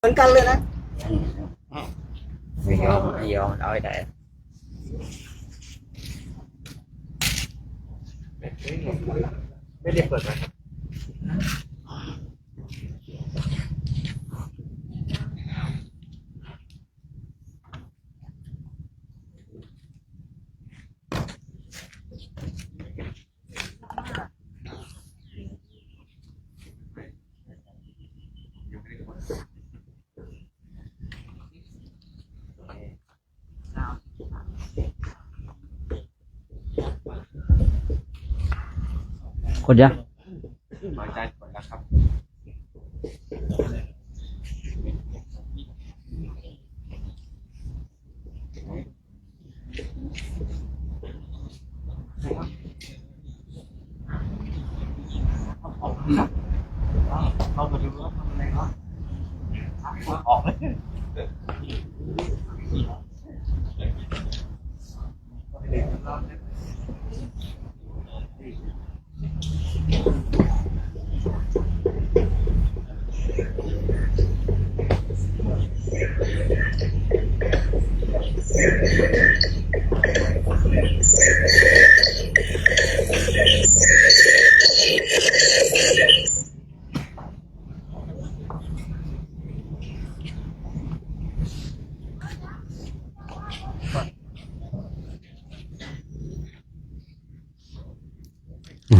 เหมือนกันเลยนะไม่ยอมเอาให้ได้ไม่ได้เปิดนะครับคนยังหายใจก่อนนะครับเข้ามาดูว่าทำอะไรเนาะออกเลย1 2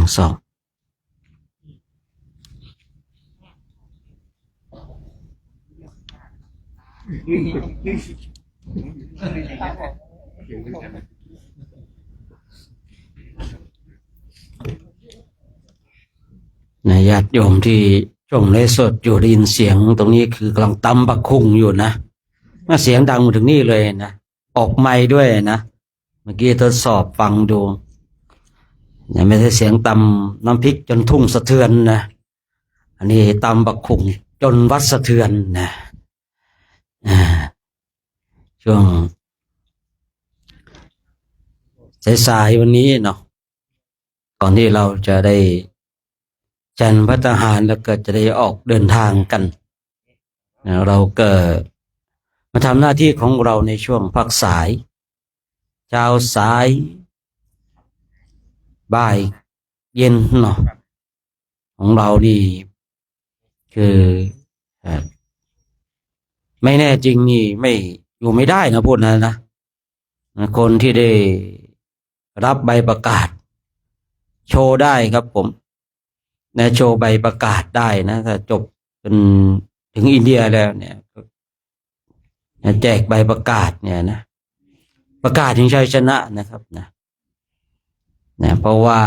นะญาติโยมที่ชมไลฟ์สดอยู่ได้ยินเสียงตรงนี้คือกำลังตำบักคุงอยู่นะมาเสียงดังมาถึงนี่เลยนะออกไมค์ด้วยนะเมื่อกี้ทดสอบฟังดูยังไม่ได้เสียงตำน้ำพริกจนทุ่งสะเทือนนะอันนี้ตำบักคุงจนวัดสะเทือนนะช่วงสายๆวันนี้เนาะก่อนที่เราจะได้ฉันภัตตาหารแล้วก็จะได้ออกเดินทางกันนะเราก็มาทำหน้าที่ของเราในช่วงพักสายเช้าสายบ่ายเย็นเนาะของเรานี่คือไม่แน่จริงนี่ไม่อยู่ไม่ได้นะพูดนะคนที่ได้รับใบประกาศโชว์ได้ครับผมนะโชว์ใบประกาศได้นะถ้าจบจนถึงอินเดียแล้วเนี่ยแจกใบประกาศเนี่ยนะประกาศถึงชัยชนะนะครับนะเพราะว่า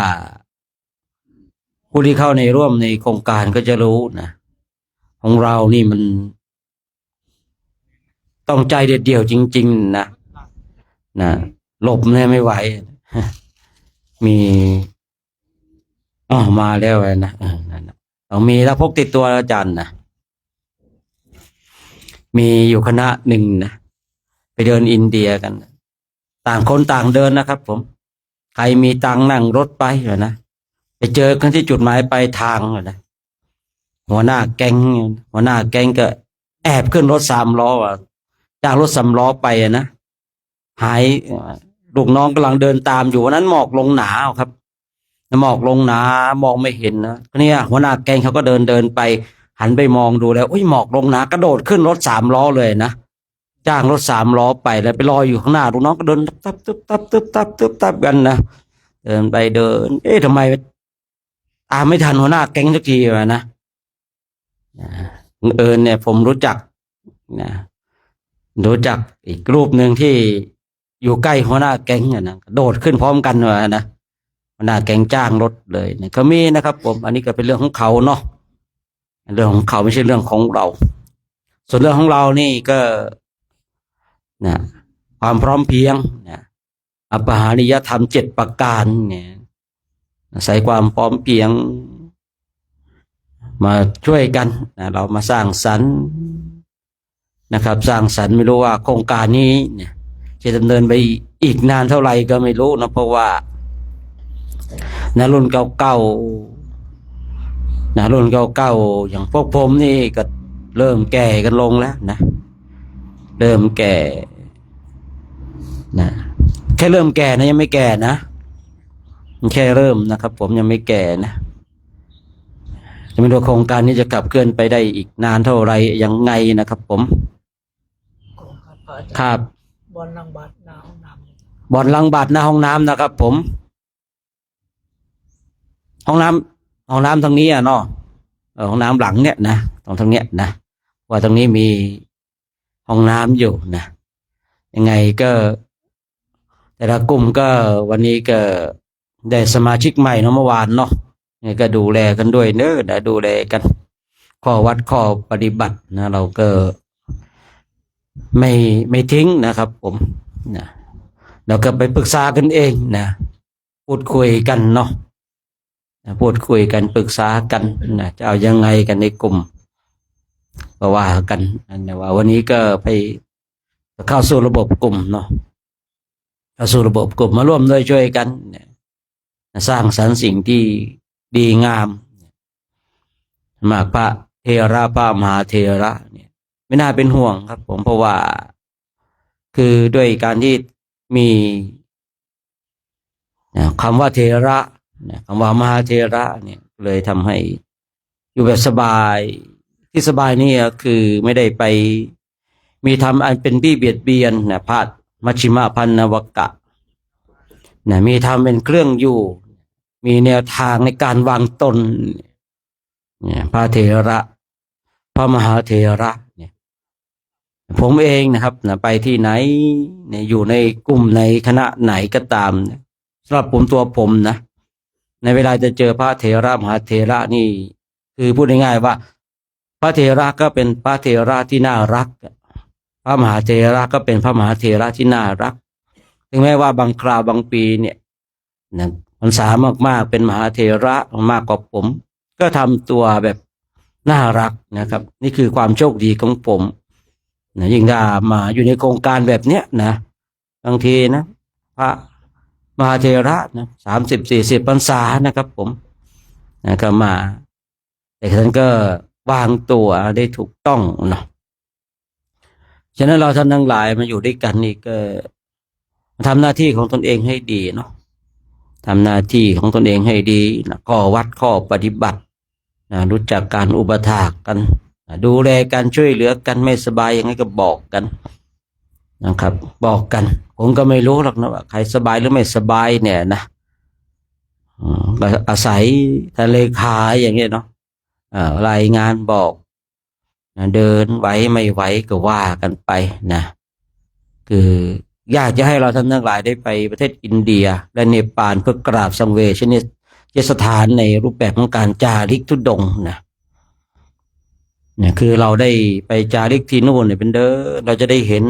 ผู้ที่เข้าในร่วมในโครงการก็จะรู้นะของเรานี่มันต้องใจเด็ดเดี่ยวจริงๆนะหลบเนี่ยไม่ไหวมีมาแล้วนะต้องมีแล้วพกติดตัวอาจารย์นะมีอยู่คณะหนึ่งนะไปเดินอินเดียกันต่างคนต่างเดินนะครับผมใครมีตังนั่งรถไปนะไปเจอกันที่จุดหมายปลายทางนะหัวหน้าแก๊งก็แอบขึ้นรถ3 ล้อจ้างรถ3 ล้อไปนะหายลูกน้องกำลังเดินตามอยู่วันนั้นหมอกลงหนาครับหมอกลงหนามองไม่เห็นนะเนี่ยหัวหน้าแก๊งเขาก็เดินไปหันไปมองดูแล้วอุ้ยหมอกลงหนากระโดดขึ้นรถ3 ล้อเลยนะจ้างรถ3 ล้อไปแล้วไปรออยู่ข้างหน้าลูกน้องก็เดินตับกันนะเดินไปเดินทำไมตามไม่ทันหัวหน้าแก๊งสักทีวะนะเนี่ยผมรู้จักอีกรูปหนึ่งที่อยู่ใกล้หัวหน้าแก๊งนะโดดขึ้นพร้อมกันวะนะหัวหน้าแก๊งจ้างรถเลยเนี่ยก็มีนะครับผมอันนี้ก็เป็นเรื่องของเขาเนาะเรื่องของเขาไม่ใช่เรื่องของเราส่วนเรื่องของเรานี่ก็ความพร้อมเพรียงอปหานิยธรรม7 ประการเนี่ยใส่ความพร้อมเพรียงมาช่วยกันเรามาสร้างสรรค์นะครับสร้างสรรค์ไม่รู้ว่าโครงการนี้เนี่ยจะดำเนินไปอีกนานเท่าไหร่ก็ไม่รู้นะเพราะว่ารุ่นเก่าอย่างพวกผมนี่ก็ เริ่มแก่กันลงแล้วนะเริ่มแก่นะแค่เริ่มแก่นะยังไม่แก่นะแค่เริ่มนะครับผมยังไม่แก่นะจะไม่รู้โครงการนี้จะขับเคลื่อนไปได้อีกนานเท่าไรยังไงนะครับผมครับ บอลลังบาดหน้าห้องน้ บ่อนล้างบาตรหน้าห้องน้ำนะครับผมห้องน้ำทางนี้อ่ะเนาะห้องน้ำหลังเนี่ยนะตรงทางเนี้ยนะว่าตรงนี้มีห้องน้ำอยู่นะยังไงก็แต่ละกลุ่มก็วันนี้ก็ได้สมาชิกใหม่เนาะเมื่อวานเนาะนี่ก็ดูแลกันด้วยเนอะนะดูแลกันข้อวัดข้อปฏิบัตินะเราก็ไม่ทิ้งนะครับผมนะเราก็ไปปรึกษากันเองนะพูดคุยกันเนาะพูดคุยกันปรึกษากันนะจะเอายังไงกันในกลุ่มก็ว่ากันนะว่าวันนี้ก็ไปเข้าสู่ระบบกลุ่มเนาะเข้าสู่ระบบกลุ่มมาร่วมด้วยช่วยกันนะสร้างสรรค์สิ่งที่ดีงามมากพระเทระพระมหาเทระเนี่ยไม่น่าเป็นห่วงครับผมเพราะว่าคือด้วยการที่มีคำว่าเทระคำว่ามหาเทระเนี่ยเลยทำให้อยู่แบบสบายที่สบายนี่คือไม่ได้ไปมีทำอันเป็นบี้เบียดเบียนนะพาดมัชฌิมพันนวกะนะมีทำเป็นเครื่องอยู่มีแนวทางในการวางตนเนี่ยพระเทระพระมหาเทระเนี่ยผมเองนะครับนะไปที่ไหนเนี่ยอยู่ในกลุ่มในคณะไหนก็ตามนะสำหรับตัวผมนะในเวลาจะเจอพระเถระมหาเถระนี่คือพูดง่ายๆว่าพระเถระก็เป็นพระเถระที่น่ารักพระมหาเถระก็เป็นพระมหาเถระที่น่ารักถึงแม้ว่าบางคราวบางปีเนี่ยนะพรรษามากๆเป็นมหาเถระมากกว่าผมก็ทำตัวแบบน่ารักนะครับนี่คือความโชคดีของผมนะยิ่งถ้ามาอยู่ในโครงการแบบเนี้ยนะบางทีนะพระมหาเถระนะ30-40 พรรษานะครับผมนะก็มาแต่ท่านก็วางตัวได้ถูกต้องเนาะฉะนั้นเราท่านทั้งหลายมาอยู่ด้วยกันนี่ก็ทำหน้าที่ของตนเองให้ดีเนาะทำหน้าที่ของตนเองให้ดีนะข้อวัดข้อปฏิบัตินะรู้จักการอุปถากกันนะดูแลกันช่วยเหลือกันไม่สบายยังไงก็บอกกันนะครับบอกกันผมก็ไม่รู้หรอกนะว่าใครสบายหรือไม่สบายเนี่ยนะก็อาศัยทะเลขาอย่างเงี้ยเนาะรายงานบอกนะเดินไหวไม่ไหวก็ว่ากันไปนะคืออยากจะให้เราท่านทั้งหลายได้ไปประเทศอินเดียและเนปาลเพื่อกราบสังเวชนียสถานในรูปแบบของการจาริกธุดงค์นะเนี่ยคือเราได้ไปจาริกที่นู่นเนี่ยเป็นเราจะได้เห็น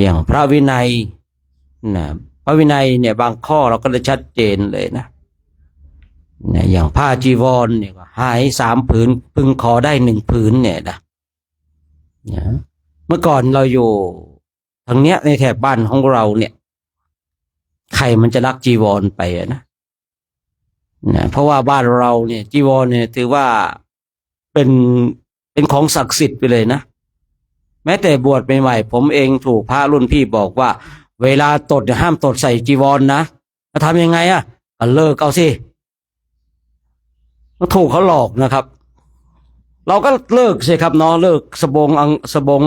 อย่างพระวินัยนะพระวินัยเนี่ยบางข้อเราก็จะชัดเจนเลยนะอย่างผ้าจีวรเนี่ยหาย3 ผืนพึงขอได้1 ผืนเนี่ยนะเมื่อก่อนเราอยู่ทางเนี้ยในแถบบ้านของเราเนี่ยใครมันจะรักจีวรไปนะเพราะว่าบ้านเราเนี่ยจีวรเนี่ยถือว่าเป็นของศักดิ์สิทธิ์ไปเลยนะแม้แต่บวชใหม่ๆผมเองถูกพระรุ่นพี่บอกว่าเวลาตดห้ามตดใส่จีวรนะจะทำยังไงก็เลิกเอาสิก็ถูกเขาหลอกนะครับเราก็เลิกสิครับเนาะเลิกสบง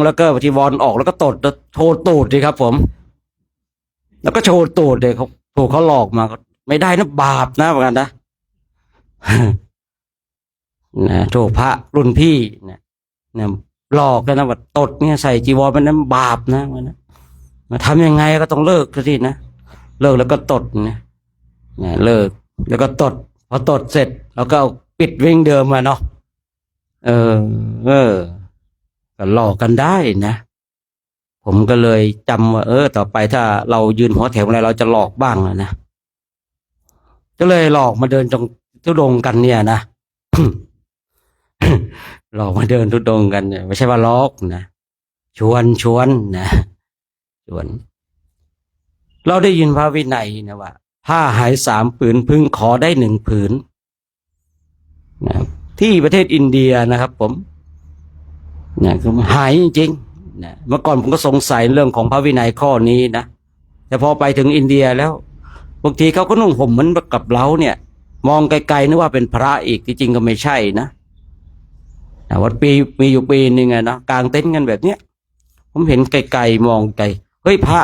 แล้วก็จีวรออกแล้วก็ตดโชว์ตูดดิครับผมแล้วก็โชว์ตูดเลยเขาถูกเขาหลอกมาไม่ได้นะบาปนะเหมือนกันนะถูกพระรุ่นพี่เนี่ยหลอกกันนะว่าตดเนี่ยใส่จีวรมันนั้นบาปนะมาทำยังไงก็ต้องเลิกก็สินะเลิกแล้วก็ตดเนี่ยเลิกแล้วก็ตดพอตดเสร็จเราก็เอาปิดวิ่งเดิมมาเนาะก็หลอกกันได้นะผมก็เลยจำว่าต่อไปถ้าเรายืนหัวแถวอะไรเราจะหลอกบ้างนะก็เลยหลอกมาเดินตรงทุดงกันเนี่ยนะ หลอกมาเดินทุดงกันเนี่ยไม่ใช่ว่าล็อกนะชวนนะชวนเราได้ยินพระวินัยนะว่าผ้าหาย3 ผืนพึงขอได้1 ผืนนะที่ประเทศอินเดียนะครับผม นะคือหายจริงๆนะเมื่อก่อนผมก็สงสัยเรื่องของพระวินัยข้อนี้นะแต่พอไปถึงอินเดียแล้วบางทีเขาก็นุ่งห่มเหมือนกับเราเนี่ย มองไกลๆนึกว่าเป็นพระอีกที่จริงก็ไม่ใช่นะวัดปีมีอยู่ปีหนึ่งอะนะกลางเต็นท์กันแบบเนี้ยผมเห็นไกลๆมองไกลเฮ้ยพระ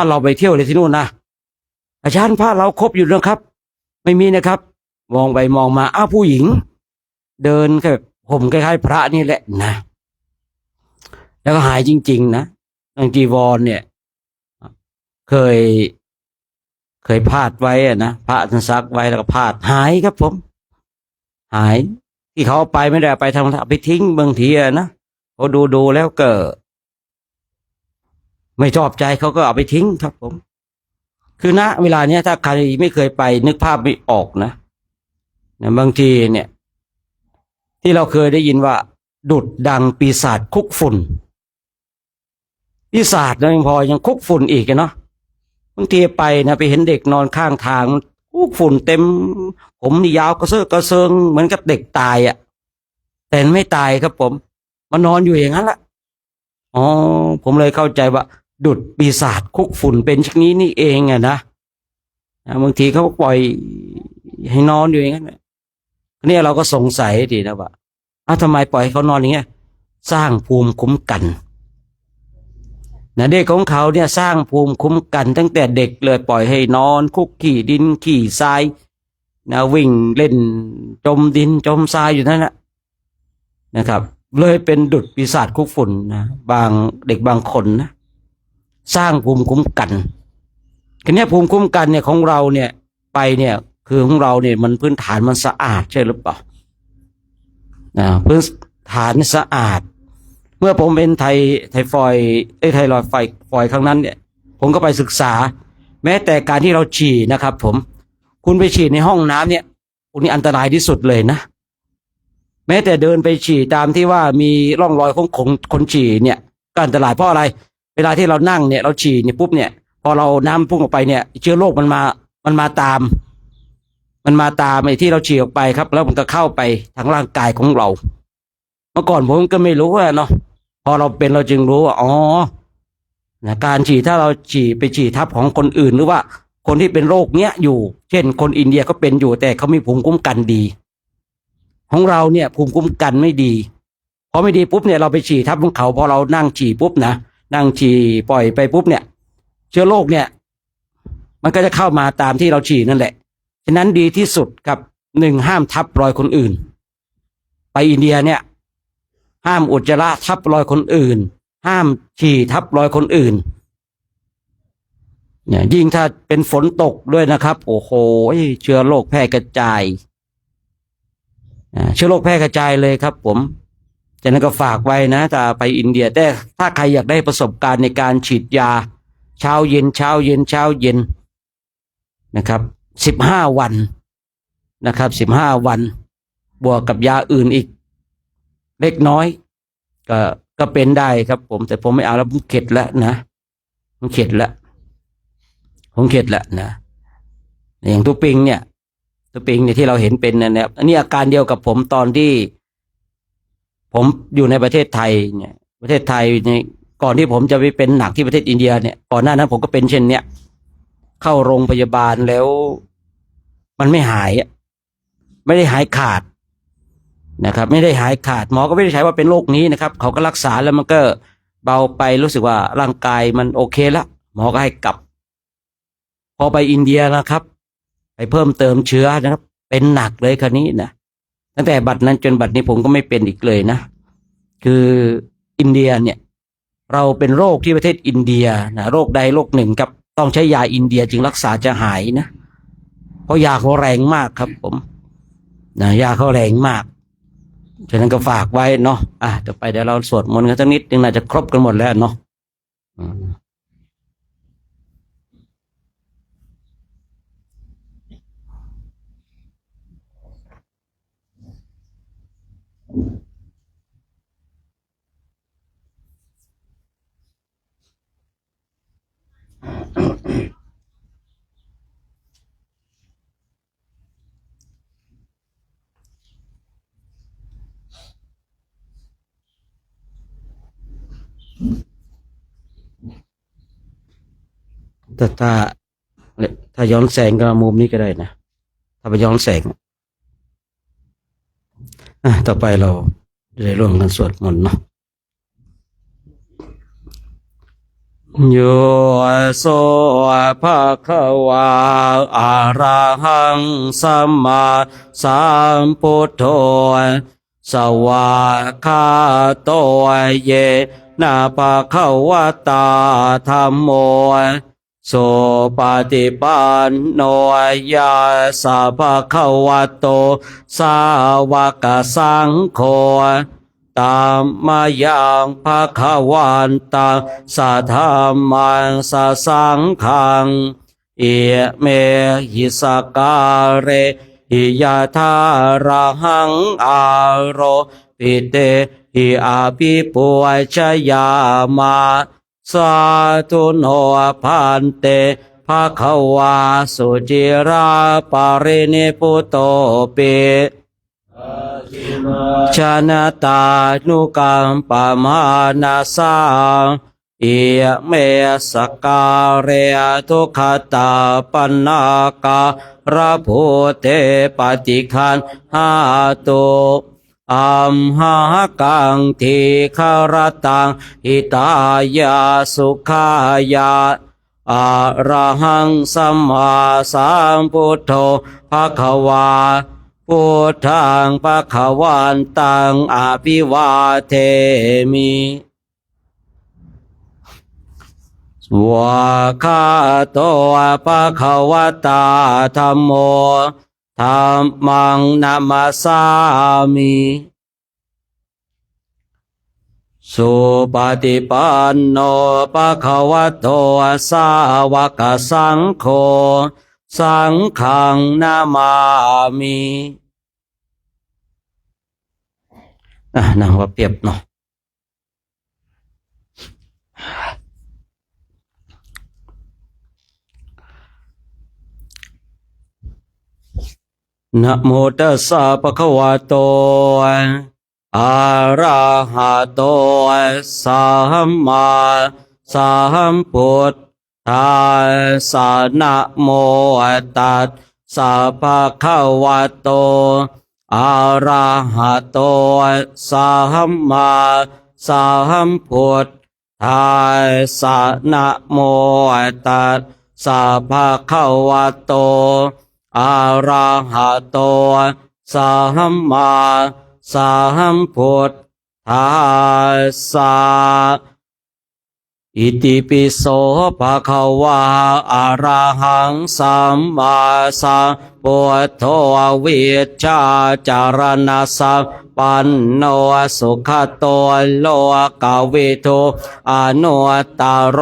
เราไปเที่ยวเลยที่นู่นนะอาจารย์พระเราครบอยู่นะครับไม่มีนะครับ มองไปมองมาอ้าวผู้หญิง เดินแบบผมคล้ายๆพระนี่แหละนะแล้วก็หายจริงๆนะทางจีวรเนี่ยเคยพาดไว้อะนะพระท่านซักไว้แล้วก็พาดหายครับผมหายที่เขาเอาไปไม่ได้เอาไปทำเอาไปทิ้งบางทีอะนะพอดูแล้วก็ไม่ชอบใจเขาก็เอาไปทิ้งครับผมคือณเวลาเนี้ยถ้าใครไม่เคยไปนึกภาพไม่ออกนะบางทีเนี่ยที่เราเคยได้ยินว่าดุจดังปีศาจคุกฝุ่นปีศาจนะยังพอยังคุกฝุ่นอีกเนาะบางทีไปนะไปเห็นเด็กนอนข้างทางคุกฝุ่นเต็มผมนี่ยาวกระเซิงเหมือนกับเด็กตายอ่ะแต่ไม่ตายครับผมมานอนอยู่อย่างนั้นละอ๋อผมเลยเข้าใจว่าดุจปีศาจคุกฝุ่นเป็นชนี้นี่เองอะนะบางทีเขาปล่อยให้นอนอยู่อย่างนั้นเนี่ยเราก็สงสัยดีนะว่าทำไมปล่อยให้เขานอนอย่างเงี้ยสร้างภูมิคุ้มกันนะเด็กของเขาเนี่ยสร้างภูมิคุ้มกันตั้งแต่เด็กเลยปล่อยให้นอนคุกขี่ดินขี่ทรายนะวิ่งเล่นจมดินจมทรายอยู่นั่นแหละนะครับเลยเป็นดุจปีศาจคุกฝุ่นนะบางเด็กบางคนนะสร้างภูมิคุ้มกันทีนี้ภูมิคุ้มกันเนี่ยของเราเนี่ยไปเนี่ยคือของเราเนี่ยมันพื้นฐานมันสะอาดใช่หรือเปล่าพื้นฐานสะอาดเมื่อผมเป็นไทฟอยไทรอยด์ฟอยครั้งนั้นเนี่ยผมก็ไปศึกษาแม้แต่การที่เราฉี่นะครับผมคุณไปฉี่ในห้องน้ำเนี่ยคุณนี่อันตรายที่สุดเลยนะแม้แต่เดินไปฉี่ตามที่ว่ามีร่องรอยของคนฉี่เนี่ยก็อันตรายเพราะอะไรเวลาที่เรานั่งเนี่ยเราฉี่เนี่ยปุ๊บเนี่ยพอเราน้ำพุ่งออกไปเนี่ยเชื้อโรคมันมาตามไอ้ที่เราฉี่ออกไปครับแล้วมันก็เข้าไปทางร่างกายของเราเมื่อก่อนผมก็ไม่รู้เนาะพอเราเป็นเราจึงรู้ว่าอ๋อนะการฉี่ถ้าเราฉี่ไปฉี่ทับของคนอื่นหรือว่าคนที่เป็นโรคเนี้ยอยู่เช่นคนอินเดียก็เป็นอยู่แต่เขามีภูมิคุ้มกันดีของเราเนี่ยภูมิคุ้มกันไม่ดีพอไม่ดีปุ๊บเนี่ยเราไปฉี่ทับของเขาพอเรานั่งฉี่ปุ๊บนะนั่งฉี่ปล่อยไปปุ๊บเนี่ยเชื้อโรคเนี่ยมันก็จะเข้ามาตามที่เราฉี่นั่นแหละฉะนั้นดีที่สุดครับหนึ่งห้ามทับรอยคนอื่นไปอินเดียเนี่ยห้ามอุจจาระทับรอยคนอื่นห้ามฉี่ทับรอยคนอื่นเนี่ยยิ่งถ้าเป็นฝนตกด้วยนะครับโอ้โหเชื้อโรคแพร่กระจายเชื้อโรคแพร่กระจายเลยครับผมฉะนั้นก็ฝากไว้นะถ้าไปอินเดียแต่ถ้าใครอยากได้ประสบการณ์ในการฉีดยาเช้าเย็นนะครับ15 วันนะครับ15 วันบวกกับยาอื่นอีกเล็กน้อยก็เป็นได้ครับผมแต่ผมไม่เอาแล้วผมเข็ดแล้วนะผมเข็ดแล้วนะอย่างตุปิงเนี่ยที่เราเห็นเป็นเนี่ยอันนี้อาการเดียวกับผมตอนที่ผมอยู่ในประเทศไทยเนี่ยประเทศไทยเนี่ยก่อนที่ผมจะไปเป็นหนักที่ประเทศอินเดียเนี่ยก่อนหน้านั้นผมก็เป็นเช่นเนี้ยเข้าโรงพยาบาลแล้วมันไม่หายไม่ได้หายขาดนะครับไม่ได้หายขาดหมอก็ไม่ได้ใช้ว่าเป็นโรคนี้นะครับเขาก็รักษาแล้วมันก็เบาไปรู้สึกว่าร่างกายมันโอเคแล้วหมอก็ให้กลับพอไปอินเดียนะครับไปเพิ่มเติมเชื้อนะครับเป็นหนักเลยคราวนี้นะตั้งแต่บัดนั้นจนบัดนี้ผมก็ไม่เป็นอีกเลยนะคืออินเดียเนี่ยเราเป็นโรคที่ประเทศอินเดียนะโรคใดโรคหนึ่งครับต้องใช้ยาอินเดียจึงรักษาจะหายนะเพราะยาเขาแรงมากครับผมนะยาเขาแรงมากฉะนั้นก็ฝากไว้เนาะต่อไปเดี๋ยวเราสวดมนต์กันสักนิดนึงน่าจะครบกันหมดแล้วเนาะ ถ้าย้อนแสงก็มุมนี้ก็ได้นะถ้าไปย้อนแสงต่อไปเราจะได้ร่วมกันสวดมนต์เนาะโยโสภะคะวาอะระหังสัมมาสัมพุทโธสวากขาโตเยนะภะคะวะตาธัมโมโสปฏิปันโนยาสัพพะคะวะโตสาวกสังโฆตามมายังภะคะวันตังสัทธัมมังสัสสังฆังเอเมหิสการเรหิยะทาระหังอาโรปิเตหิอาภิปุชยามาสาธุโนพันเตภะคะวาสุจิราปารินิพุตโตเปชนะตานุกัมปมานาสาเอเมสการเรทุขตาปันนาการะโพเทปฏิคันหาตุอัมหากังทีคารตังหิตายาสุขายาอะระหังสัมมาสัมพุทโธภะคะวาพุทธังภะคะวันตังอภิวาเทมิวะคาโตภะคะวะตาธัมโมธัมมังนัมมาสามิสุปฏิปันโนภะคะวะโตสาวกสังโฆสังฆังนามามินั่งว่าเปรียบเนาะนะโมตัสสะภะคะวะโตอะระหะโตสัมมาสัมพุทธัสสะนะโมตัสสะภะคะวะโตอะระหะโตสัมมาสัมพุทธัสสะนะโมตัสสะภะคะวะโตอะระหะโตสัมมาสัมพุทธัสสะอิติปิโสภะคะวะอะระหังสัมมาสัมพุทโธวิชชาจารณะสัมปันโนสุขโตโลกวิทูอนุตตโร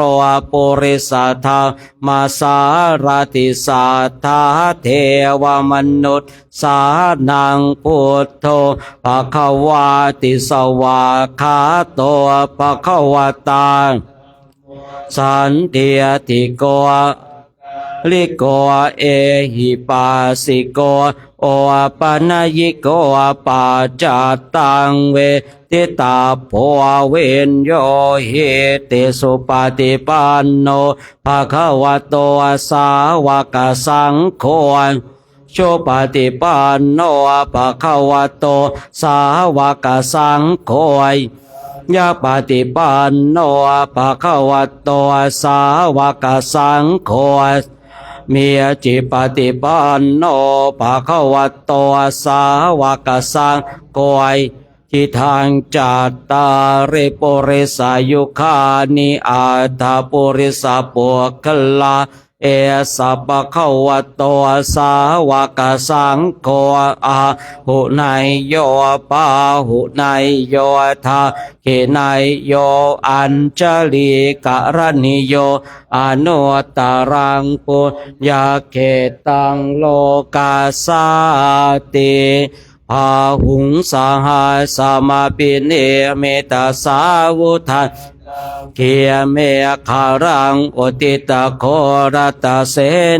ปุริสธรรมสารติสัทธาเทวมนุษย์สานังพุทโธภะคะวะติสวากขาโตภะคะวะตาสันติติโกลิโกเอหิปัสสิโกโอปัญญิโกปัจจตังเวทิตาโพเวนโยหิติสุปฏิปันโนภะคะวะโตสาวกสังโฆสุปฏิปันโนภะคะวะโตสาวกสังโฆยะปฏิปันโนภะคะวะโตสาวกสังโฆมีจิปฏิปันโนภะคะวะโตสาวกสังโฆทิทางจัตตาริปุริสายุคานิอัตถปุริสปุคคลาเอสัพพะคะวะโตสาวกสังโฆอะหุไนโยปาหุไนโยทาเขไนโยอัญชลีกรณิโยอนุตตรังปุญญาเขตังโลกาสาติพาหุงสหายสมาปิเนเมตาสาวุทันเกียเมฆารังโอติตะโครตเส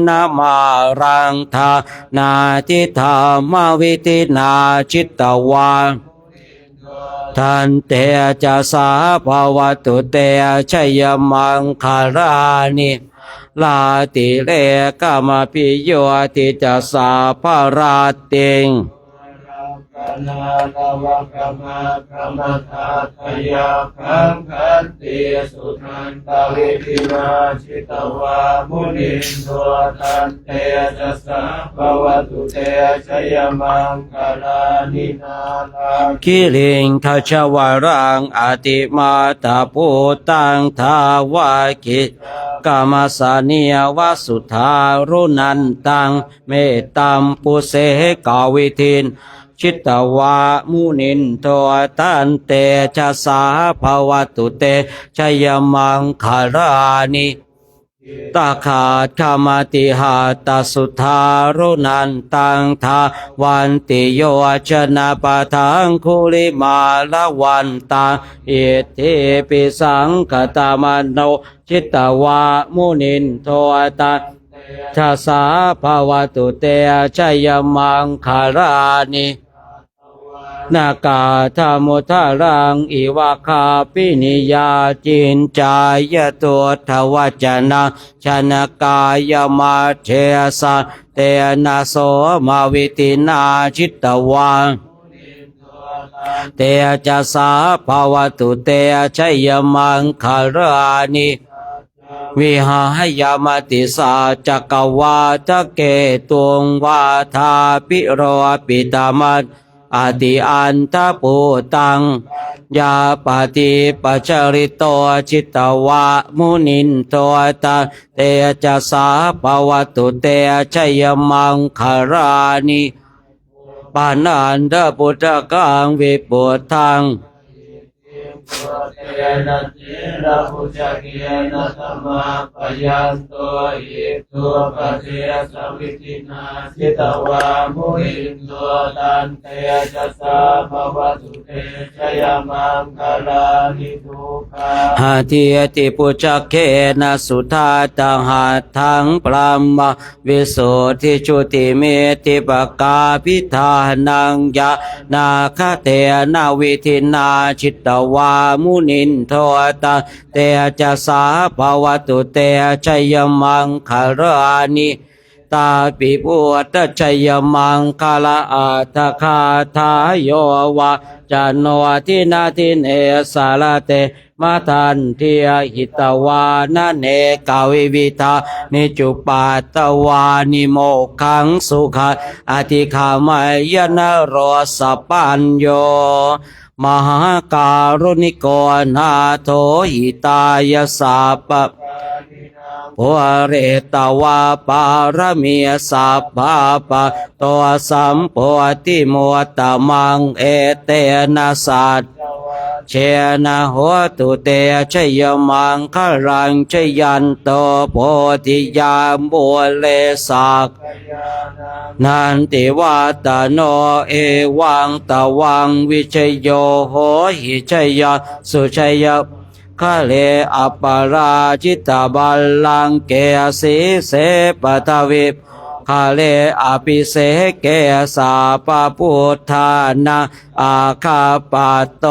นามารังทานาทิธามาวิตินาจิตตวา ทันเตจะสาภาวตุเตชยมังคารานิลาติเลกามปิโยติจะสาภาราติงกนาลวะกมากมทัตถยาคังคันติสุนันตวิธินาชิตวามุนินโทตันเตจะสาภวตุเตชยมังคลานินาลาคิริงขชวรังอติมาตาภูตังทาวาคิกามสานียวสุธารุนันตังเมตตัมปุเสกาวิทินชิตวามุนินโทตันเตชะสาภวตุเตชยมังคารานิตาขาดขามติหาตสุธารุนันตังทาวันติโยชนะปะทังคุลิมาละวันตังอิทิปิสังคตามโนชิตวามุนินโทตันชะสาภวตุเตชยมังคารานินากาธรรมุทารังอิวาคาปินิยาจินจายตัวทวัจนะชนกายมาเทสะเตนะโสมาวิตินาชิตวาเตจะสาภาวตุเตชยมังคารานิวิหายามติสาจักวาทะเกตุงวาทาปิโรปิตามัตอติอันทปูตังยาปฏิปัจจริโตจิตวะมุนินโตตาเตจะสาภวตุเตชยมังคารานิปานันทปุตตะกังวิปุตทังเตนะเจระพุจเกนะธรรมะปยันโตอิทุปะเทสวิตินาสิตวามุหินโตตันเตจะสาภวตุเตชยมังคลานิทุกขาหาทิติปุจเกนะสุธาตังหาทังปรามวิโสทิจุติเมติปกาพิธานังยะนาคเตนาวิธินาชิตวามุนินโทตาเตจะสาภวตุเตชยมังคารานิตาปิปุตตะชยมังคลาอัตถคาทายโยวะจันโนทินาทิเนสารเตมาทันเทียหิตวานเนกาวิวิทานิจุปัตตวานิโมขังสุขอธิขามายนโรสปัญโยมหาการุณิโกนาโทหิตายสัพพะโอเรตวาปารมีสัพพะปะตัวสัมโพธิมุตตมังเอเตนะสัจเชนะโหตุเตชยมังคลังชยันโตโพธิยามบุเลสักนันติวัตโนเอวังตวังวิชยโยโหหิชยสุชยคะเลอปาราจิตาบัลลังเกสีเสปทวิคาเลอภิเสเกสาปพุทธานาอาคาปัตโต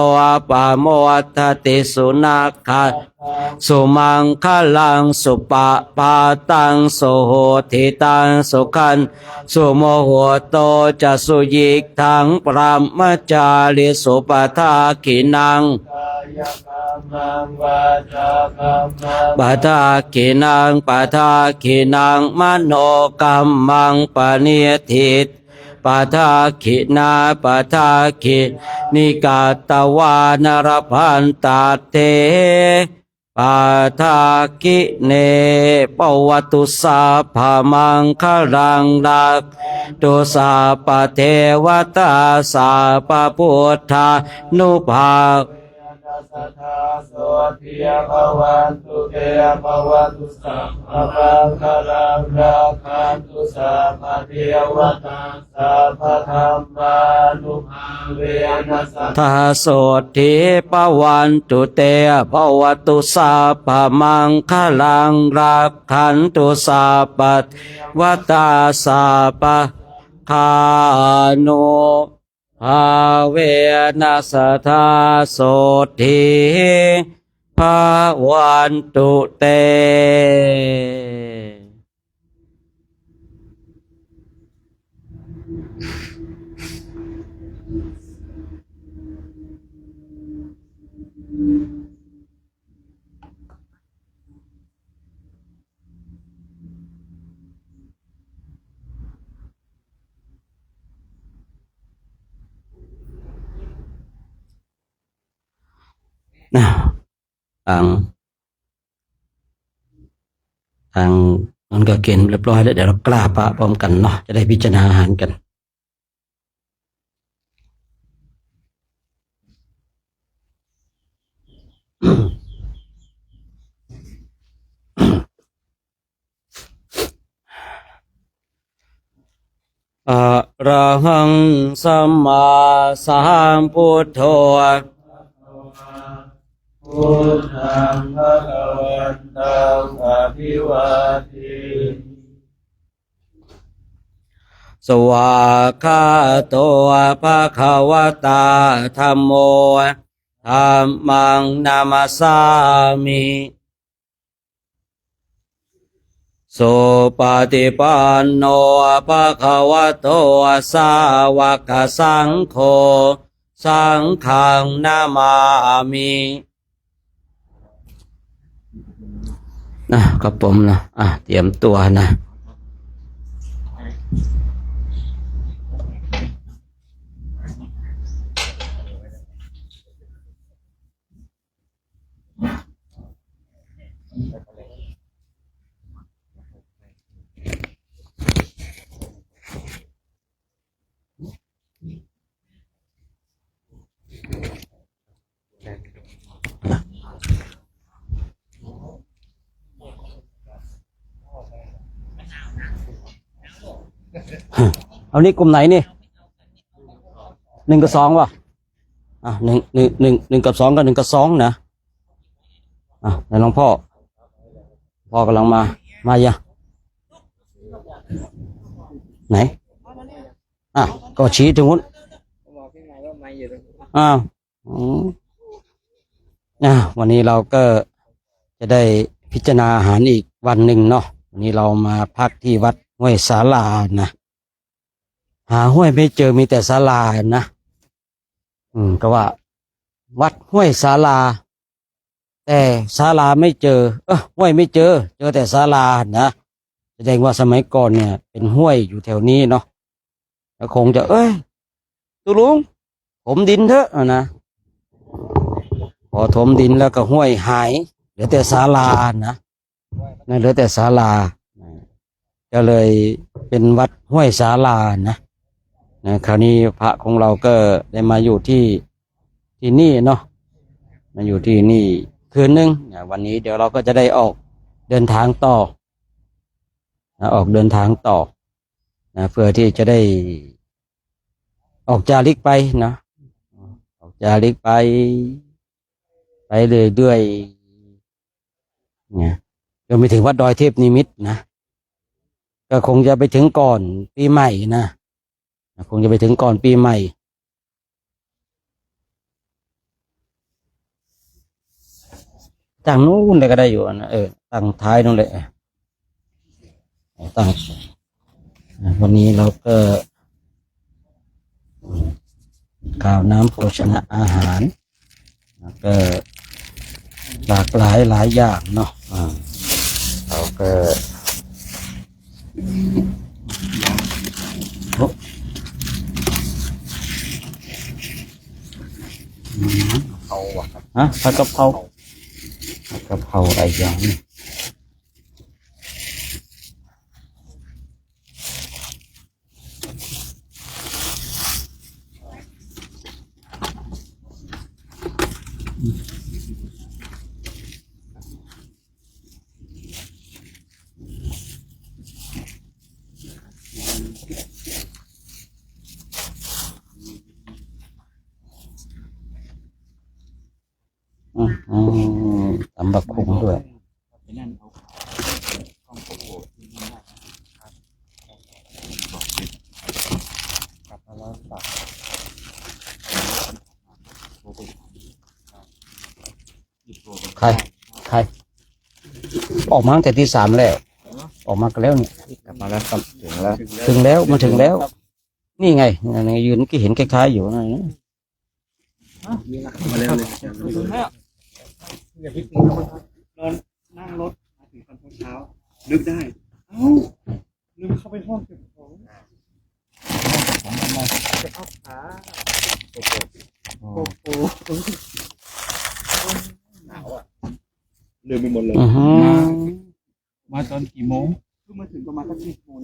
ปะโมทติสุนักขะสุมังคลังสุปะปาตังโสโหทิตังสุขันสุโมโหโตจะสุยิกทังปรามจาริสุปทาขินังปะทาขินังปะทาขินังมโนกัมมังปณิทิตปะทาขินาปะทาขินิกาตวานรพันตาเตปาทากิเนปวัตุสาภามังคลังลักตุสาปเทวตาสาปพุทธานุภาสัทธาโสทิยภวันตุเตภวันตุสัพพะคารังราคันตุสัพพะเทวตาสัพพะธรรมานุภาเวนัสสัทธาโสทิปวันตุเตภวตุสัพพะมังคลังราคันตุสัพพะวตาสัพพะคานุภ ภาเวนัสทาโสทิภาวันตุเตนะทางนั้นก็เกณฑ์เรียบร้อยแล้วเดี๋ยวเรากล้าพระพร้อมกันเนาะจะได้พิจารณาอาหารกันอะระหังสัมมาสัมพุทโธพุทธังภะคะวันตังอภิวาเท สวากขาโตภะคะวะตาธัมโมธัมมังนามัสสามิโสปฏิปันโนภะคะวะโตสาวกสังโฆสังฆังนามามินะครับผมนะเตรียมตัวนะเอานี่กลุ่มไหนนี่1 กับ 2วะหนึ่งกับ 2กับ1 กับ 2นะไหนหลวงพ่อกำลังมายังไหนก็ชี้ถึงนู้นวันนี้เราก็จะได้พิจารณาอาหารอีกวันหนึ่งเนาะวันนี้เรามาพักที่วัดห้วยศาลานะหาห้วยไม่เจอมีแต่ศาลานะก็ว่าวัดห้วยศาลาแต่ศาลาไม่เจอห้วยไม่เจอแต่ศาลานะแสดงว่าสมัยก่อนเนี่ยเป็นห้วยอยู่แถวนี้เนาะแล้วคงจะตุลุงถมดินเถอะนะพอถมดินแล้วก็ห้วยหายเหลือแต่ศาลานะเหลือแต่ศาลาก็เลยเป็นวัดห้วยศาลานะคราวนี้พระของเราก็ได้มาอยู่ที่นี่เนาะมาอยู่ที่นี่คืนนึงวันนี้เดี๋ยวเราก็จะได้ออกเดินทางต่อออกเดินทางต่อเพื่อที่จะได้ออกจาริกไปนะออกจาริกไปเรื่อยๆเนี่ยจนไปถึงวัดดอยเทพนิมิตรนะก็คงจะไปถึงก่อนปีใหม่นะคงจะไปถึงก่อนปีใหม่ตั้งนู้นเลยก็ได้อยู่นะตั้งท้ายนู้นเลยตั้งวันนี้เราก็ข้าวน้ำโภชนะอาหารก็หลากหลายอย่างเนาะเราก็ผัดกะเพราอะไรอย่างนี้ตำบักหุ่งด้วย ใครใครออกมาตั้งแต่ที่สามแล้ว ออกมากันแล้วเนี่ย กลับมาแล้วครับถึงแล้ว ถึงแล้วมาถึงแล้ว นี่ไงยืนก็เห็นคล้ายๆอยู่ไง มาเร็วเลย ถึงแล้ว อย่าพิจิตรนอนนั่งรถมาถึงตอนเช้านึกได้เอ้าลืมเข้าไปห้องเก็บของจะเอาขาโอ้โหหนาวอ่ะลืมไปหมดเลย มาตอนกี่โมง เพิ่งมาถึงประมาณสัก10 โมง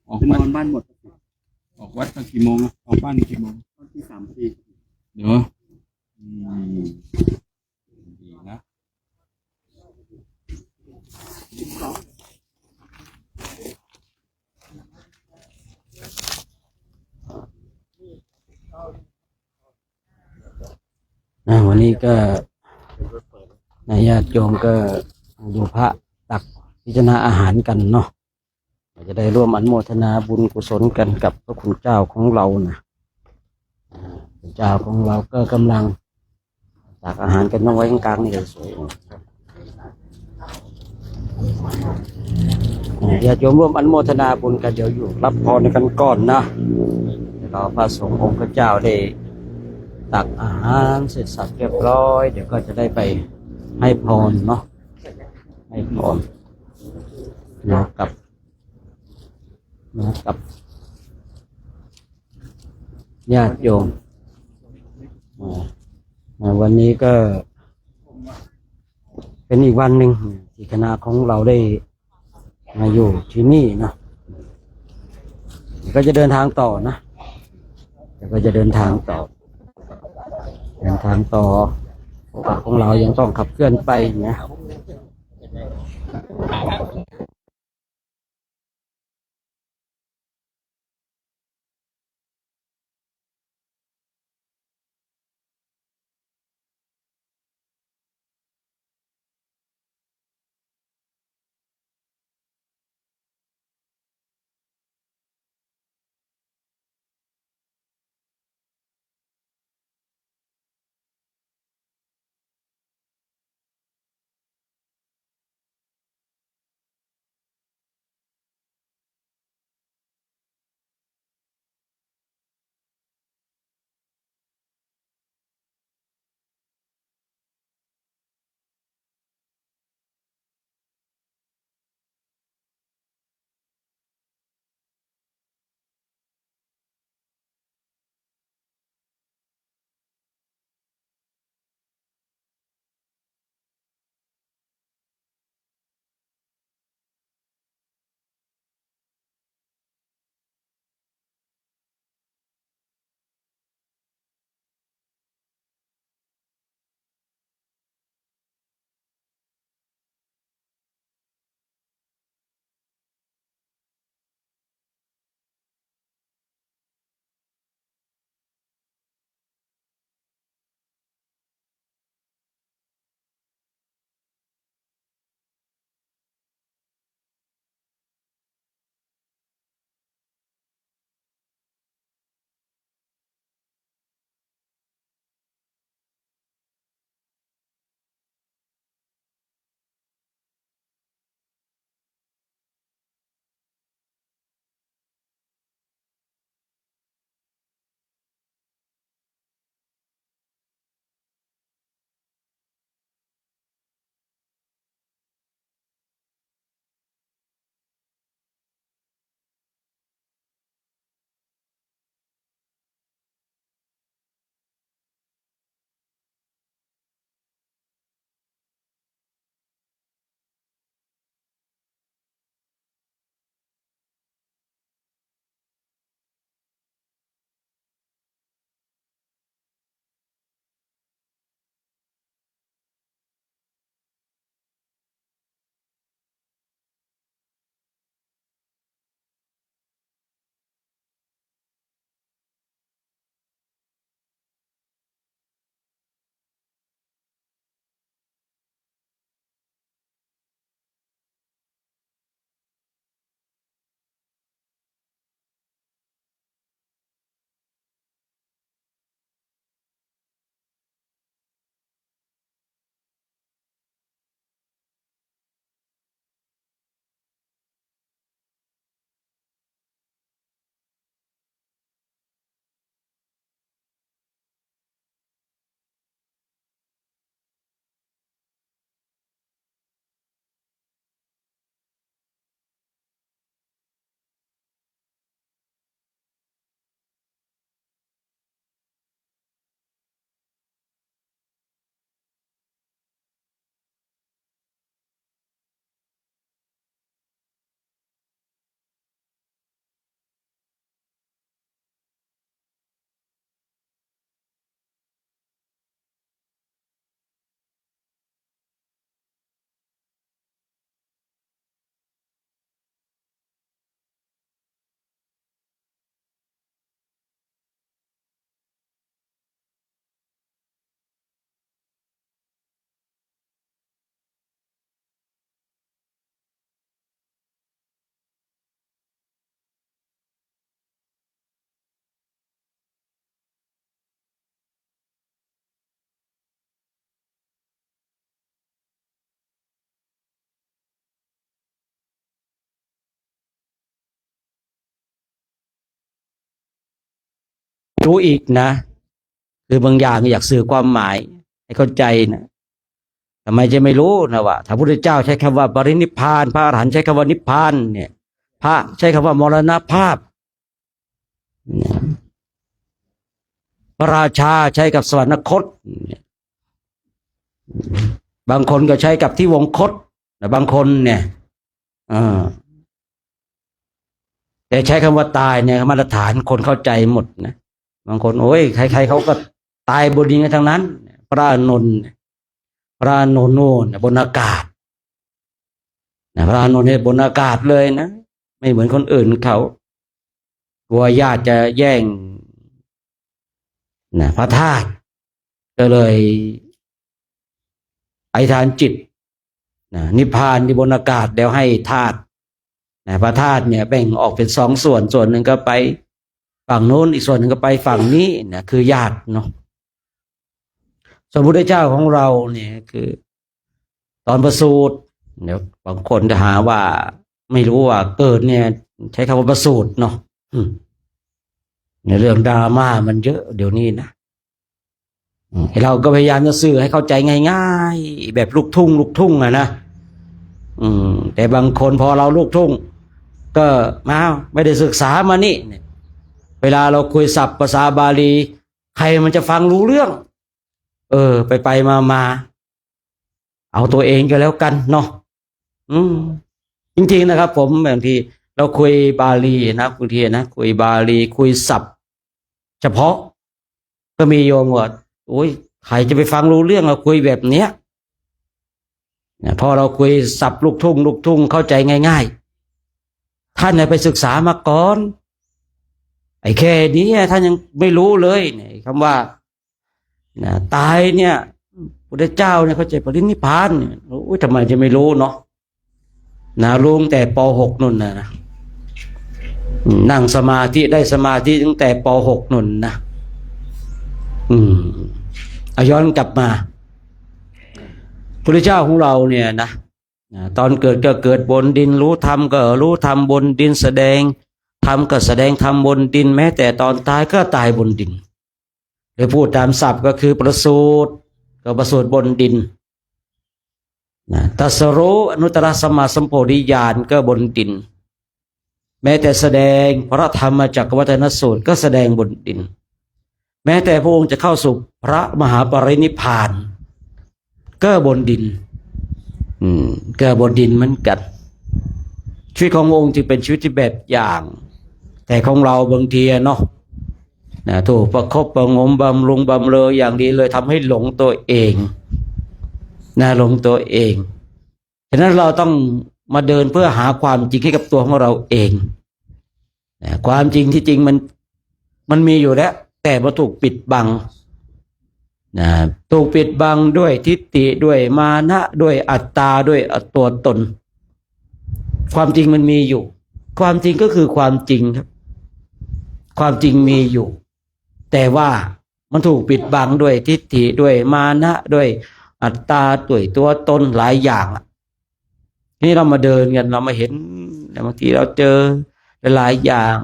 ออก เป็นน วัด อนบ้านหมด ออกวัดตอนกี่โมงอะออกบ้านกี่โมง ตอนที่3 ที เดี๋ยวดีนะ วันนี้ก็ญาติโยมก็ดูพระตักพิจารณาอาหารกันเนาะจะได้ร่วมอนุโมทนาบุญกุศลกันกับพระคุณเจ้าของเรานะพระเจ้าของเราก็กำลังตักอาหารกันต้องไว้กลางๆนี่เลยสวยญาติโยมร่วมอนุโมทนาบุญกันเดี๋ยวอยู่รับพรกันก่อนนะแล้วก็พระสงฆ์องค์พระเจ้าได้ตักอาหารเสร็จสับเรียบร้อยเดี๋ยวก็จะได้ไปให้พรเนาะให้พรกับญาติโยมวันนี้ก็เป็นอีกวันหนึ่งที่คณะของเราได้มาอยู่ที่นี่นะก็จะเดินทางต่อนะก็จะเดินทางต่อโอกาสของเรายังต้องขับเคลื่อนไปนะ รู้อีกนะคือบางอย่างอยากสื่อความหมายให้เข้าใจนะทำไมจะไม่รู้นะว่าถ้าพระพุทธเจ้าใช้คำว่าปรินิพพานพระอรหันต์ใช้คำว่านิพพานเนี่ยพระใช้คำว่ามรณภาพพระราชาใช้กับสวรรคตบางคนก็ใช้กับที่วงคตบางคนเนี่ยแต่ใช้คำว่าตายเนี่ยมาตรฐานคนเข้าใจหมดนะบางคนโอ้ยใครๆเขาก็ตายบนดินกันทั้งนั้นพระอานนท์โน่นบนอากาศพระอานนท์เนี่ยบนอากาศเลยนะไม่เหมือนคนอื่นเขากลัวญาติจะแย่งนะพระธาตุก็เลยอธิษฐานจิตนะนิพพานที่บนอากาศเดี๋ยวให้ธาตุนะพระธาตุเนี่ยแบ่งออกเป็นสองส่วนหนึ่งก็ไปฝั่งโน้นอีกส่วนหนึ่งก็ไปฝั่งนี้นะคือญาติเนาะสมมุติเจ้าของเราเนี่ยคือตอนประสูติเดี๋ยวบางคนจะหาว่าไม่รู้ว่าเกิดเนี่ยใช้คำว่าประสูติเนาะในเรื่องดราม่ามันเยอะเดี๋ยวนี้นะเราก็พยายามจะสื่อให้เข้าใจง่ายๆแบบลูกทุ่งอะนะแต่บางคนพอเราลูกทุ่งก็มาไม่ได้ศึกษามานี่เวลาเราคุยศัพท์ภาษาบาลีใครมันจะฟังรู้เรื่องไปมาเอาตัวเองก็แล้วกันเนาะจริงๆนะครับผมบางทีเราคุยบาลีนะบางทีนะคุยบาลีคุยศัพท์เฉพาะก็มีโยมว่าโอ้ยใครจะไปฟังรู้เรื่องเราคุยแบบเนี้ยพอเราคุยศัพท์ลูกทุ่งเข้าใจง่ายๆท่านเนี่ยไปศึกษามาก่อนไอ้แค่นี้ท่านยังไม่รู้เลยคำว่าตายเนี่ยพระเจ้าเนี่ยเขาจะปรินิพพานโอ้ยทำไมจะไม่รู้เนาะรู้ตั้งแต่ป .6 นู่นนะนั่งสมาธิได้สมาธิตั้งแต่ป .6 นู่นนะเอาย้อนกลับมาพระเจ้าของเราเนี่ยนะตอนเกิดก็เกิดบนดินรู้ธรรมก็รู้ธรรมบนดินแสดงธรรมก็แสดงธรรมบนดินแม้แต่ตอนตายก็ตายบนดินโดยพูดตามศัพท์ก็คือประสูติก็ประสูติบนดินตรัสรู้อนุตตรสัมมาสัมโพธิญาณก็บนดินแม้แต่แสดงพระธรรมจักรวัฏนสูตรก็แสดงบนดินแม้แต่พระองค์จะเข้าสู่พระมหาปรินิพพานก็บนดินก็บนดินเหมือนกันชีวิตขององค์จึงเป็นชีวิตที่แบบอย่างแต่ของเราบางทีเนาะถูกประคบประงมบำรุงบำเรออย่างดีเลยทำให้หลงตัวเองหลงตัวเองฉะนั้นเราต้องมาเดินเพื่อหาความจริงให้กับตัวของเราเองความจริงที่จริงมันมีอยู่แล้วแต่มันถูกปิดบังถูกปิดบังด้วยทิฏฐิด้วยมานะด้วยอัตตาด้วยตัวตนความจริงมันมีอยู่ความจริงก็คือความจริงครับความจริงมีอยู่แต่ว่ามันถูกปิดบังด้วยทิฏฐิด้วยมานะด้วยอัตตาด้วยตัวตนหลายอย่างนี่เรามาเดินกันเรามาเห็นบางทีเราเจอหลายอย่าง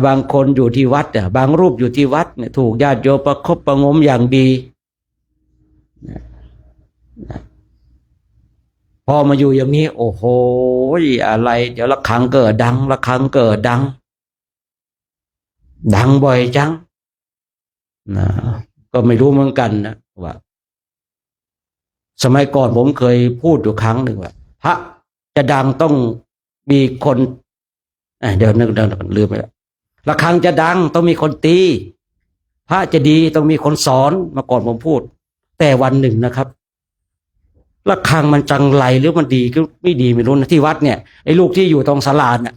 บางคนอยู่ที่วัดบางรูปอยู่ที่วัดเนี่ยถูกญาติโยมประคบประงมอย่างดีพอมาอยู่อย่างนี้โอ้โหอะไรเดี๋ยวระฆังเกิดดังระฆังเกิดดังบ่อยจังก็ไม่รู้เหมือนกันนะว่าสมัยก่อนผมเคยพูดอยู่ครั้งหนึ่งว่าพระจะดังต้องมีคนเดี๋ยวนึกลืมไปแล้วระฆังจะดังต้องมีคนตีพระจะดีต้องมีคนสอนมาก่อนผมพูดแต่วันหนึ่งนะครับระฆังมันจังไรหรือมันดีก็ไม่ดีไม่รู้นะที่วัดเนี่ยไอ้ลูกที่อยู่ตรงศาลาเนี่ย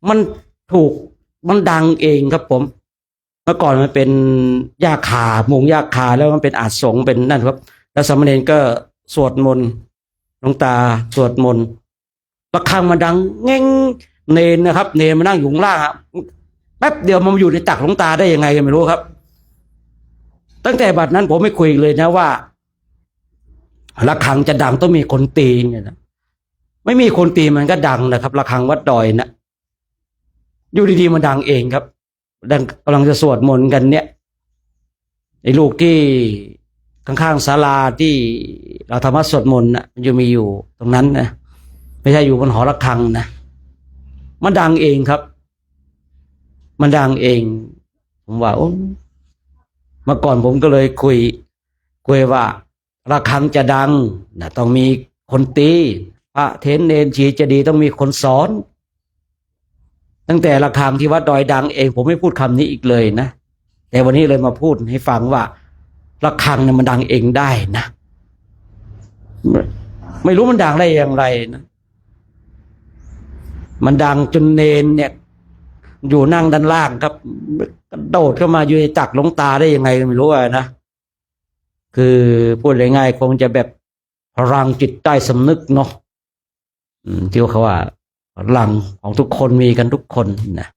มันดังเองครับผมเมื่อก่อนมันเป็นหญ้าคามุงหญ้าคาแล้วมันเป็นอาสงเป็นนั่นครับแล้วสามเณรก็สวดมนต์หลวงตาสวดมนต์ระฆังมันดังเง่งเนรนะครับเนรมานั่งอยู่ข้างล่างแป๊บเดียวมันอยู่ในตักหลวงตาได้ยังไงก็ไม่รู้ครับตั้งแต่บัดนั้นผมไม่คุยเลยนะว่าระฆังจะดังต้องมีคนตีเนี่ยนะไม่มีคนตีมันก็ดังนะครับระฆังวัดดอยนะอยู่ดีๆมันดังเองครับ กำลังจะสวดมนต์กันเนี่ยไอ้ลูกที่ข้างๆศาลาที่เราทำวัดสวดมนต์นะมันจะมีอยู่ตรงนั้นนะไม่ใช่อยู่บนหอระฆังนะมันดังเองครับมันดังเองผมว่าโอ้เมื่อก่อนผมก็เลยคุยว่าระฆังจะดังนะต้องมีคนตีพระเทศน์เนรชีจะดีต้องมีคนสอนตั้งแต่ระฆังที่วัดดอยดังเองผมไม่พูดคำนี้อีกเลยนะแต่วันนี้เลยมาพูดให้ฟังว่าระฆังเนี่ยมันดังเองได้นะไม่รู้มันดังได้อย่างไรนะมันดังจนเนรเนี่ยอยู่นั่งด้านล่างครับกระโดดเข้ามาอยู่ในตักหลวงตาได้ยังไงไม่รู้นะคือพูดง่ายๆคงจะแบบพลังจิตใต้สำนึกเนาะที่เขาว่าพลังของทุกคนมีกันทุกคนนะ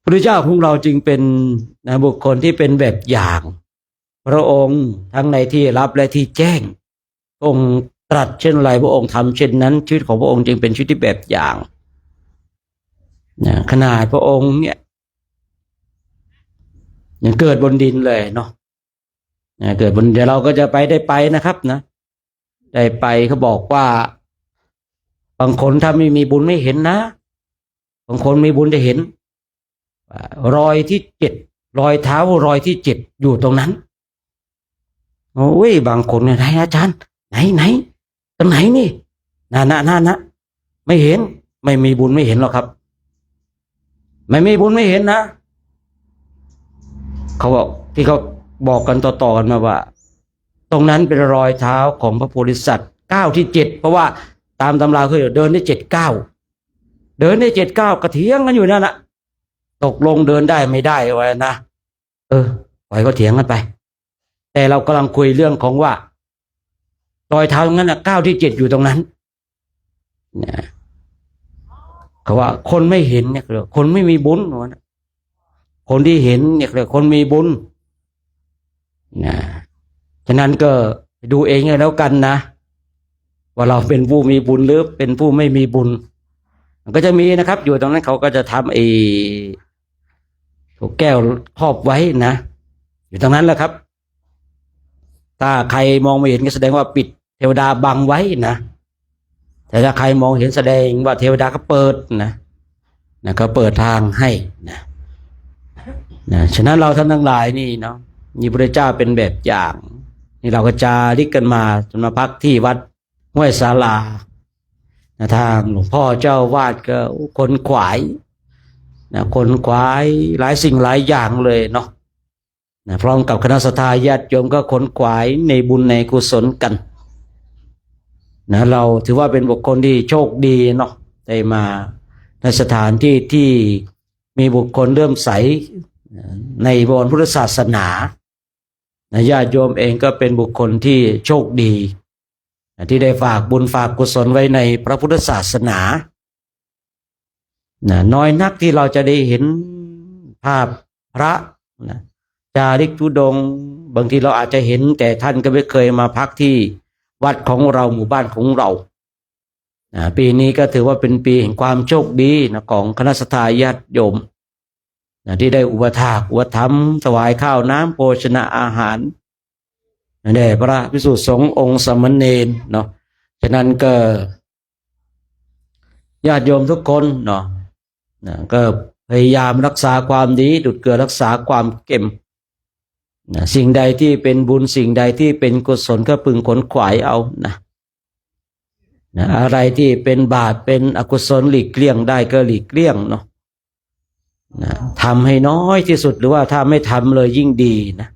พระเจ้าของเราจึงเป็นบุคคลที่เป็นแบบอย่างพระองค์ทั้งในที่รับและที่แจ้งองค์ตรัสเช่นไรพระองค์ทำเช่นนั้นชีวิตของพระองค์จึงเป็นชีวิตที่แบบอย่างขนาดพระองค์เนี่ยยังเกิดบนดินเลยเนาะเกิดบนเดี๋ยวเราก็จะได้ไปนะครับนะได้ไปเขาบอกว่าบางคนถ้าไม่มีบุญไม่เห็นนะบางคนมีบุญจะเห็นรอยที่7รอยเท้ารอยที่7อยู่ตรงนั้นโอ้ยบางคนเนี่ยไหนอาจารย์ไหนตรงไหนนี่นะไม่เห็นไม่มีบุญไม่เห็นหรอกครับไม่มีบุญไม่เห็นนะเขาบอกที่เขาบอกกันต่อกันมาว่าตรงนั้นเป็นรอยเท้าของพระโพธิสัตว์ก้าวที่7เพราะว่าตามตำราคือเดินได้7ก้าวเดินได้7ก้าวกระเถียงกันอยู่นั่นน่ะตกลงเดินได้ไม่ได้ไว้นะปล่อยก็เถียงกันไปแต่เรากำลังคุยเรื่องของว่ารอยเท้าตรงนั้นน่ะก้าวที่7อยู่ตรงนั้นนะเขาว่าคนไม่เห็นเนี่ยคือคนไม่มีบุญนะคนที่เห็นเนี่ยคือคนมีบุญนะฉะนั้นก็ดูเองแล้วกันนะว่าเราเป็นผู้มีบุญหรือเป็นผู้ไม่มีบุญมันก็จะมีนะครับอยู่ตรงนั้นเขาก็จะทำถูกแก้วครอบไว้นะอยู่ตรงนั้นแหละครับถ้าใครมองไม่เห็นก็แสดงว่าปิดเทวดาบังไว้นะแต่ถ้าใครมองเห็นแสดงว่าเทวดาก็เปิดนะก็เปิดทางให้นะฉะนั้นเราท่านทั้งหลายนี่เนาะมีพระเจ้าเป็นแบบอย่างนี่เราก็จาริกกันมาจนมาพักที่วัดห้วยศาลาทางหลวงพ่อเจ้าวาดก็คนขวายคนขวายหลายสิ่งหลายอย่างเลยเนาะพร้อมกับคณะสัตยาติโยมก็คนขวายในบุญในกุศลกันเราถือว่าเป็นบุคคลที่โชคดีเนาะได้มาในสถานที่ที่มีบุคคลเลื่อมใสในบวรพุทธศาสนาญาติโยมเองก็เป็นบุคคลที่โชคดีที่ได้ฝากบุญฝากกุศลไว้ในพระพุทธศาสนาน้อยนักที่เราจะได้เห็นภาพพระจาริกธุดงค์บางทีเราอาจจะเห็นแต่ท่านก็ไม่เคยมาพักที่วัดของเราหมู่บ้านของเราปีนี้ก็ถือว่าเป็นปีแห่งความโชคดีของคณะสัตยาติโยมที่ได้อุปถากอุปถัมภ์ถวายข้าวน้ำโภชนะอาหารแด่พระภิกษุสงฆ์องค์สามเณรเนาะฉะนั้นก็ญาติโยมทุกคนเนาะก็พยายามรักษาความดีดุจเกลือรักษาความเก็มสิ่งใดที่เป็นบุญสิ่งใดที่เป็นกุศลก็พึงขนขวายเอานะอะไรที่เป็นบาปเป็นอกุศลหลีกเลี่ยงได้ก็หลีกเลี่ยงเนาะทำให้น้อยที่สุดหรือว่าถ้าไม่ทำเลยยิ่งดีนะ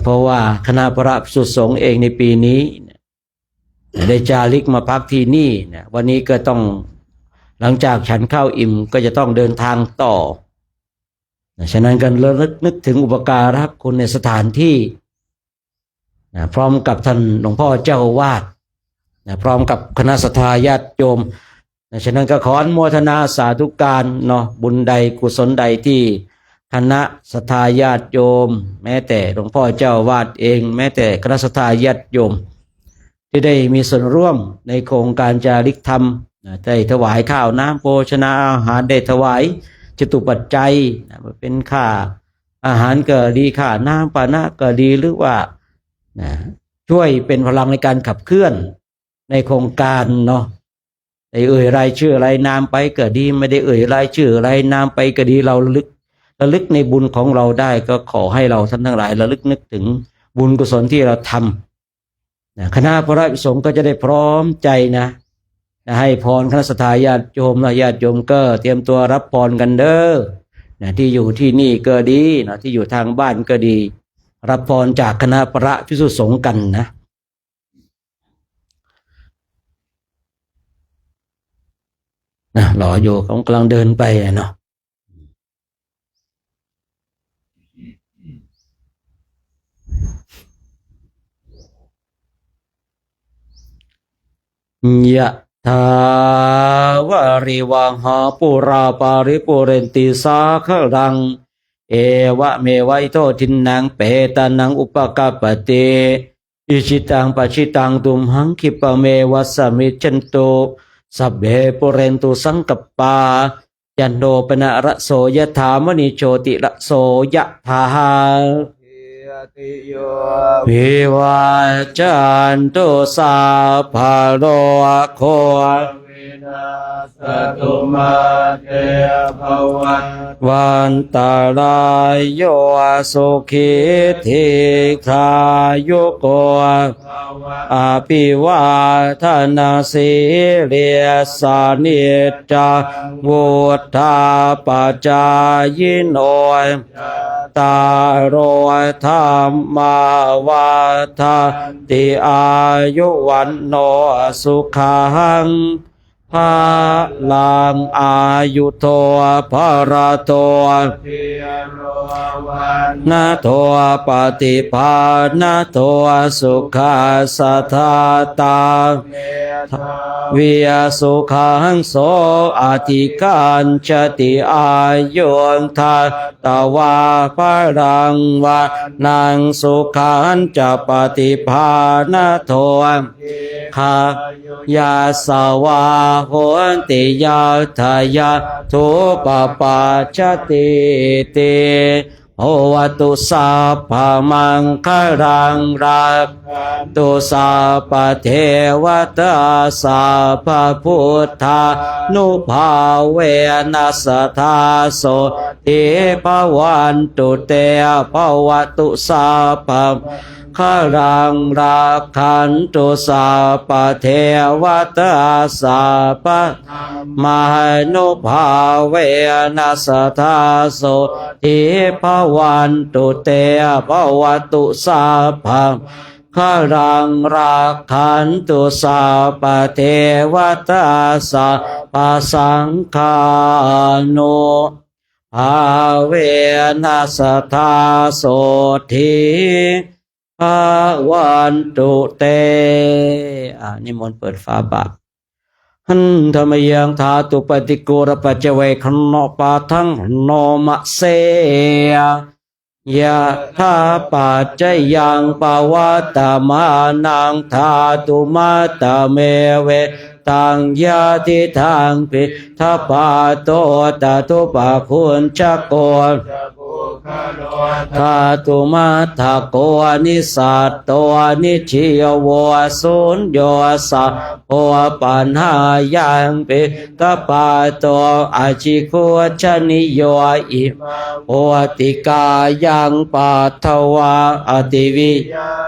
เพราะว่าคณะพระภิกษุสงฆ์เองในปีนี้ได้จาริกมาพักที่นี่วันนี้ก็ต้องหลังจากฉันข้าวอิ่มก็จะต้องเดินทางต่อฉะนั้นกันเริ่มนึกถึงอุปการะคุณในสถานที่พร้อมกับท่านหลวงพ่อเจ้าอาวาสพร้อมกับคณะสัตยาติโยมฉะนั้นก็ขออนุโมทนาสาธุการเนาะบุญใดกุศลใดที่คณะสัตยาติโยมแม้แต่หลวงพ่อเจ้าอาวาสเองแม้แต่คณะสัตยาติโยมที่ได้มีส่วนร่วมในโครงการจาริกธรรม ได้ถวายข้าวน้ำโภชนาอาหารได้ถวายจตุปัจจัยเป็นค่าอาหารก็ดีค่าน้ำปานะก็ดีหรือว่าช่วยเป็นพลังในการขับเคลื่อนในโครงการเนาะได้เอ่ยรายชื่อรายนามไปก็ดีไม่ได้เอ่ยรายชื่อรายนามไปก็ดีเราระลึกในบุญของเราได้ก็ขอให้เราท่านทั้งหลายระลึกนึกถึงบุญกุศลที่เราทำคณะพระภิกษุสงฆ์ก็จะได้พร้อมใจนะให้พรคณะสัตยาติโยมญาติโยมก็เตรียมตัวรับพรกันเด้อที่อยู่ที่นี่ก็ดีที่อยู่ทางบ้านก็ดีรับพรจากคณะพระภิกษุสงฆ์กันหล่อโยเขากำลังเดินไปเนาะยะถาวาริวังหาปุราปาริปุเรนติสาครังเอวะเมวัยโตทินังเปตานังอุปกาปเตอิชิตังปชิตังตุมหังคิปะเมวัสสมิจฉันโตสัพเพปุเรนตุสังกปปายันโนปนะระโสยถามณีโชติระโสยะถาติโย วิวาจันตุสาภาโรโควินาสตุมาเตภวัตวันตารายโยสุขิธิคายุโกอภิวาทนาสิเลียสานิจาวุฒาปจายโนตาโรธรรมาวัฏติอายุวันโนสุขังภาลังอายุโทภระโตนาโทปฏิภาณโทสุขาสัทธาตาวิยสุขังโสอธิการจติอายุนทาตวาภรังวานังสุขันจะปฏิภาณโทขายาสวาโหติยาทายาทุปปาชติติโอวตุสัพพมังคลังรักตุสัพพเทวตาสัพพพุทธานุภาเวนัสธาโสติภวันตุเตภวตุสัพพขรังรักขันตุสัพพเทวตาสัพพมนุภาเวนัสธาโสติภวันตุเตภวตุสัพพขรังรักขันตุสัพพเทวตาสัพพสังฆานุภาเวนัสธาโสติภวันตุเตนิมนต์เปิดฝาบาทหันธรรมยังธาตุปฏิโกรปัจเจเวคโนปาทังโนมะเสยะธาปัจจยังปวัตตมานังธาตุมาตเมเวตังยาติทางปิทปาโตตตุปะคุณจักโกธาตุมาทะโกนิสัตโตนิชิยวสุญโยสัพโอปัญหายังปิตปาโตอาชิโกชนิโยอิโอติกายังปัทถวาอติวิ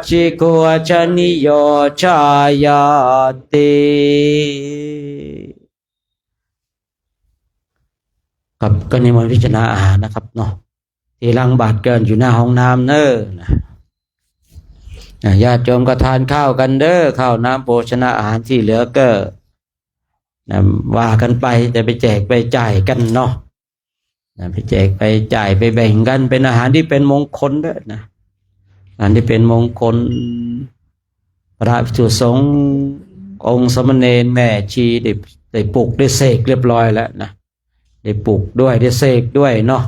ชิโกชนิโยชายาติครับก็นิมนต์พิจารณาอาหารนะครับเนาะที่ล้างบาตรเกินอยู่หน้าห้องน้ำเน้อญาติโยมก็ทานข้าวกันเด้อข้าวน้ำโภชนาอาหารที่เหลือก็ว่ากันไปจะไปแจกไปจ่ายกันเนาะไปแจกไปจ่ายไปแบ่งกันเป็นอาหารที่เป็นมงคลด้วยนะอาหารที่เป็นมงคลพระภิกษุสงฆ์องค์สมณเณรแม่ชีได้ปลุกได้เสกเรียบร้อยแล้วนะได้ปลุกด้วยได้เสกด้วยเนาะ